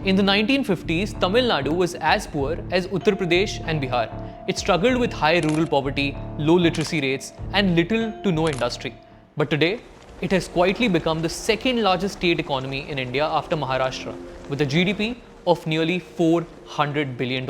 In the 1950s, Tamil Nadu was as poor as Uttar Pradesh and Bihar. It struggled with high rural poverty, low literacy rates, and little to no industry. But today, it has quietly become the second largest state economy in India after Maharashtra, with a GDP of nearly $400 billion.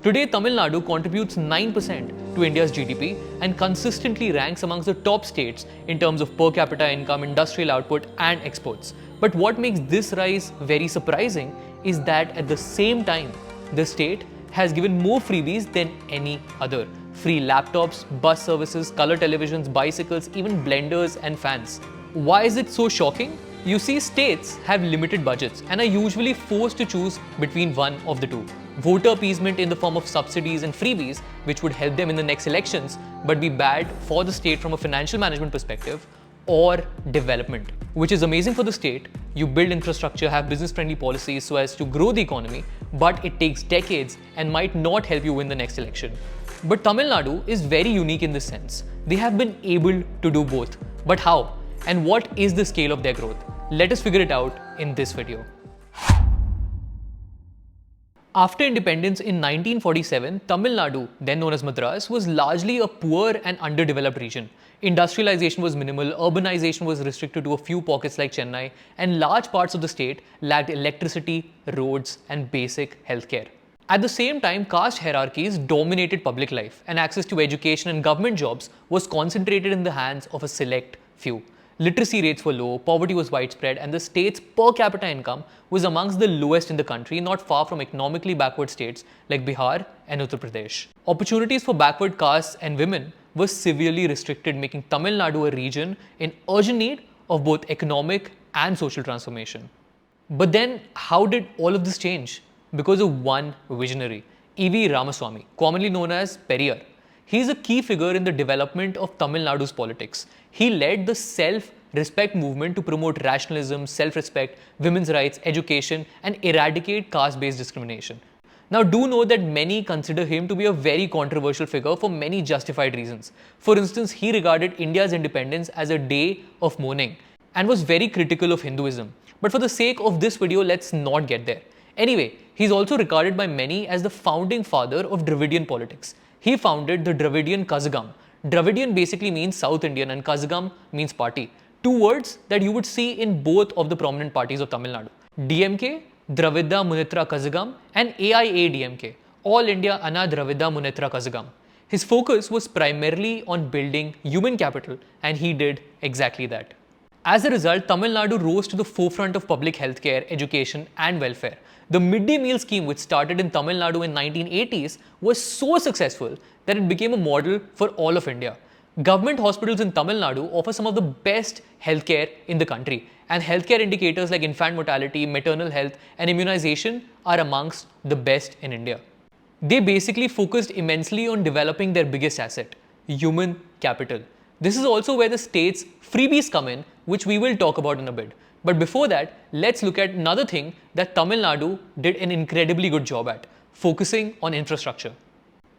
Today, Tamil Nadu contributes 9% to India's GDP and consistently ranks amongst the top states in terms of per capita income, industrial output, and exports. But what makes this rise very surprising is that at the same time, the state has given more freebies than any other. Free laptops, bus services, color televisions, bicycles, even blenders and fans. Why is it so shocking? You see, states have limited budgets and are usually forced to choose between one of the two. Voter appeasement in the form of subsidies and freebies, which would help them in the next elections, but be bad for the state from a financial management perspective, or development, which is amazing for the state. You build infrastructure, have business-friendly policies so as to grow the economy, but it takes decades and might not help you win the next election. But Tamil Nadu is very unique in this sense. They have been able to do both. But how? And what is the scale of their growth? Let us figure it out in this video. After independence in 1947, Tamil Nadu, then known as Madras, was largely a poor and underdeveloped region. Industrialization was minimal, urbanization was restricted to a few pockets like Chennai, and large parts of the state lacked electricity, roads, and basic healthcare. At the same time, caste hierarchies dominated public life, and access to education and government jobs was concentrated in the hands of a select few. Literacy rates were low, poverty was widespread, and the state's per capita income was amongst the lowest in the country, not far from economically backward states like Bihar and Uttar Pradesh. Opportunities for backward castes and women were severely restricted, making Tamil Nadu a region in urgent need of both economic and social transformation. But then, how did all of this change? Because of one visionary, E.V. Ramaswamy, commonly known as Periyar. He is a key figure in the development of Tamil Nadu's politics. He led the self-respect movement to promote rationalism, self-respect, women's rights, education, and eradicate caste-based discrimination. Now, do know that many consider him to be a very controversial figure for many justified reasons. For instance, he regarded India's independence as a day of mourning and was very critical of Hinduism. But for the sake of this video, let's not get there. Anyway, he's also regarded by many as the founding father of Dravidian politics. He founded the Dravidian Kazhagam. Dravidian basically means South Indian and Kazhagam means party. Two words that you would see in both of the prominent parties of Tamil Nadu. DMK, Dravida Munitra Kazhagam, and AIADMK, All India Anna Dravida Munitra Kazhagam. His focus was primarily on building human capital, and he did exactly that. As a result, Tamil Nadu rose to the forefront of public healthcare, education, and welfare. The midday meal scheme, which started in Tamil Nadu in 1980s, was so successful that it became a model for all of India. Government hospitals in Tamil Nadu offer some of the best healthcare in the country, and healthcare indicators like infant mortality, maternal health, and immunization are amongst the best in India. They basically focused immensely on developing their biggest asset, human capital. This is also where the state's freebies come in, which we will talk about in a bit. But before that, let's look at another thing that Tamil Nadu did an incredibly good job at, focusing on infrastructure.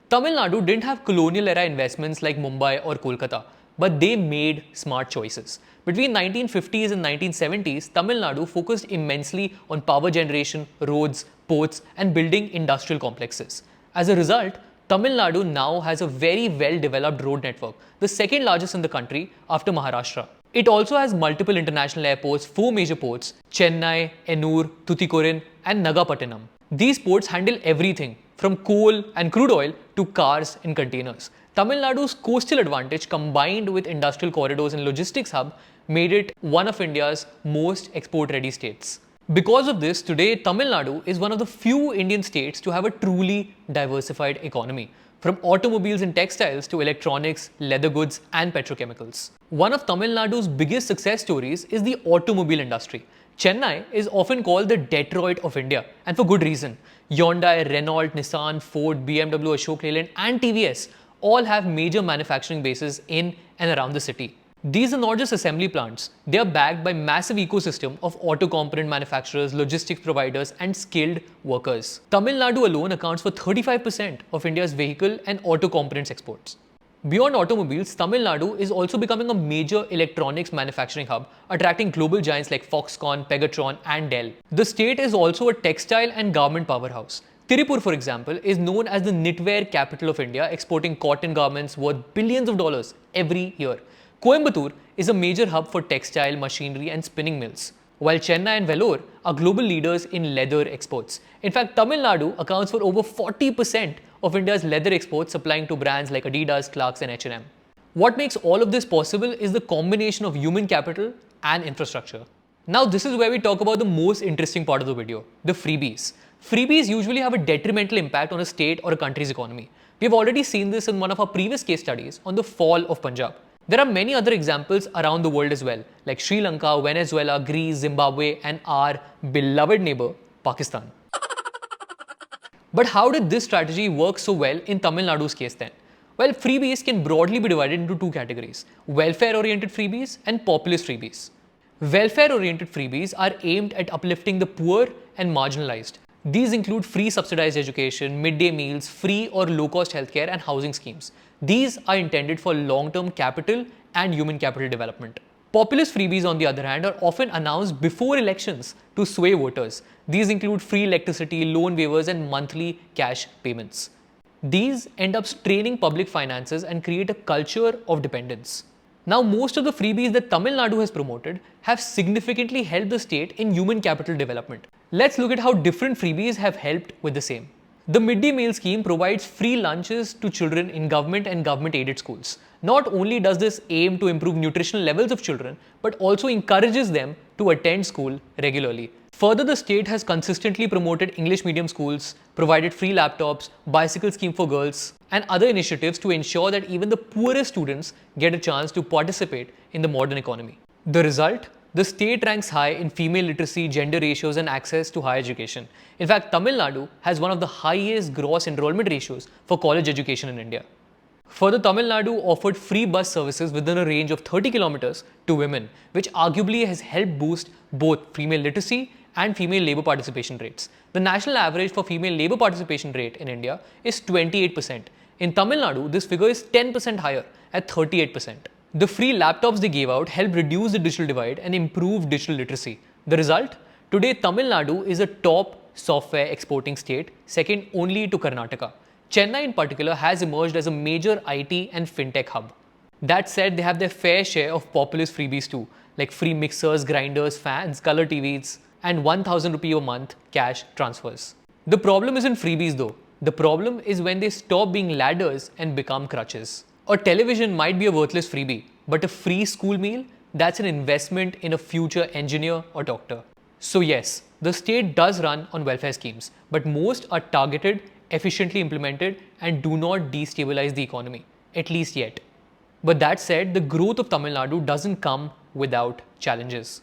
Tamil Nadu didn't have colonial era investments like Mumbai or Kolkata, but they made smart choices. Between 1950s and 1970s, Tamil Nadu focused immensely on power generation, roads, ports, and building industrial complexes. As a result, Tamil Nadu now has a very well-developed road network, the second largest in the country after Maharashtra. It also has multiple international airports, 4 major ports, Chennai, Ennur, Tuticorin, and Nagapattinam. These ports handle everything from coal and crude oil to cars and containers. Tamil Nadu's coastal advantage combined with industrial corridors and logistics hub made it one of India's most export-ready states. Because of this, today Tamil Nadu is one of the few Indian states to have a truly diversified economy, from automobiles and textiles to electronics, leather goods, and petrochemicals. One of Tamil Nadu's biggest success stories is the automobile industry. Chennai is often called the Detroit of India, and for good reason. Hyundai, Renault, Nissan, Ford, BMW, Ashok Leyland, and TVS all have major manufacturing bases in and around the city. These are not just assembly plants, they are backed by massive ecosystem of auto component manufacturers, logistics providers, and skilled workers. Tamil Nadu alone accounts for 35% of India's vehicle and auto components exports. Beyond automobiles, Tamil Nadu is also becoming a major electronics manufacturing hub, attracting global giants like Foxconn, Pegatron, and Dell. The state is also a textile and garment powerhouse. Tirupur, for example, is known as the knitwear capital of India, exporting cotton garments worth billions of dollars every year. Coimbatore is a major hub for textile, machinery, and spinning mills, while Chennai and Vellore are global leaders in leather exports. In fact, Tamil Nadu accounts for over 40% of India's leather exports, supplying to brands like Adidas, Clarks, and H&M. What makes all of this possible is the combination of human capital and infrastructure. Now, this is where we talk about the most interesting part of the video, the freebies. Freebies usually have a detrimental impact on a state or a country's economy. We have already seen this in one of our previous case studies on the fall of Punjab. There are many other examples around the world as well, like Sri Lanka, Venezuela, Greece, Zimbabwe, and our beloved neighbor, Pakistan. But how did this strategy work so well in Tamil Nadu's case then? Well, freebies can broadly be divided into two categories: welfare-oriented freebies and populist freebies. Welfare-oriented freebies are aimed at uplifting the poor and marginalized. These include free subsidized education, midday meals, free or low-cost healthcare, and housing schemes. These are intended for long-term capital and human capital development. Populist freebies, on the other hand, are often announced before elections to sway voters. These include free electricity, loan waivers, and monthly cash payments. These end up straining public finances and create a culture of dependence. Now, most of the freebies that Tamil Nadu has promoted have significantly helped the state in human capital development. Let's look at how different freebies have helped with the same. The midday meal scheme provides free lunches to children in government and government-aided schools. Not only does this aim to improve nutritional levels of children, but also encourages them to attend school regularly. Further, the state has consistently promoted English medium schools, provided free laptops, bicycle scheme for girls, and other initiatives to ensure that even the poorest students get a chance to participate in the modern economy. The result? The state ranks high in female literacy, gender ratios, and access to higher education. In fact, Tamil Nadu has one of the highest gross enrollment ratios for college education in India. Further, Tamil Nadu offered free bus services within a range of 30 kilometers to women, which arguably has helped boost both female literacy and female labour participation rates. The national average for female labour participation rate in India is 28%. In Tamil Nadu, this figure is 10% higher at 38%. The free laptops they gave out helped reduce the digital divide and improve digital literacy. The result? Today, Tamil Nadu is a top software exporting state, second only to Karnataka. Chennai in particular has emerged as a major IT and fintech hub. That said, they have their fair share of populist freebies too, like free mixers, grinders, fans, color TVs, and 1000 rupee a month cash transfers. The problem isn't freebies though. The problem is when they stop being ladders and become crutches. A television might be a worthless freebie, but a free school meal, that's an investment in a future engineer or doctor. So yes, the state does run on welfare schemes, but most are targeted, efficiently implemented, and do not destabilize the economy, at least yet. But that said, the growth of Tamil Nadu doesn't come without challenges.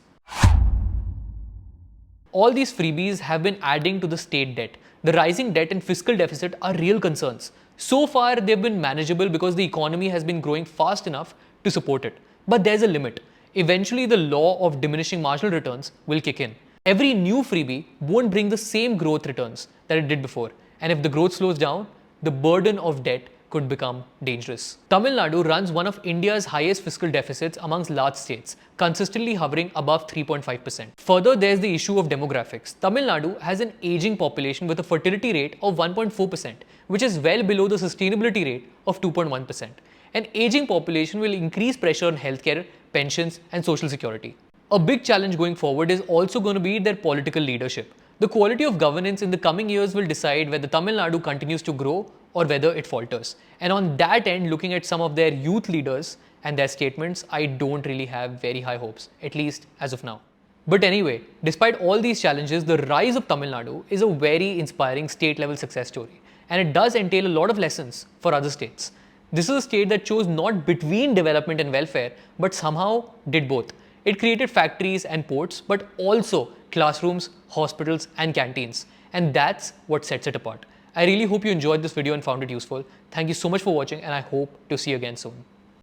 All these freebies have been adding to the state debt. The rising debt and fiscal deficit are real concerns. So far, they've been manageable because the economy has been growing fast enough to support it. But there's a limit. Eventually, the law of diminishing marginal returns will kick in. Every new freebie won't bring the same growth returns that it did before. And if the growth slows down, the burden of debt could become dangerous. Tamil Nadu runs one of India's highest fiscal deficits amongst large states, consistently hovering above 3.5%. Further, there's the issue of demographics. Tamil Nadu has an aging population with a fertility rate of 1.4%, which is well below the sustainability rate of 2.1%. An aging population will increase pressure on healthcare, pensions, and social security. A big challenge going forward is also going to be their political leadership. The quality of governance in the coming years will decide whether Tamil Nadu continues to grow or whether it falters. And on that end, looking at some of their youth leaders and their statements, I don't really have very high hopes, at least as of now. But anyway, despite all these challenges, the rise of Tamil Nadu is a very inspiring state-level success story. And it does entail a lot of lessons for other states. This is a state that chose not between development and welfare, but somehow did both. It created factories and ports, but also classrooms, hospitals, and canteens. And that's what sets it apart. I really hope you enjoyed this video and found it useful. Thank you so much for watching, and I hope to see you again soon.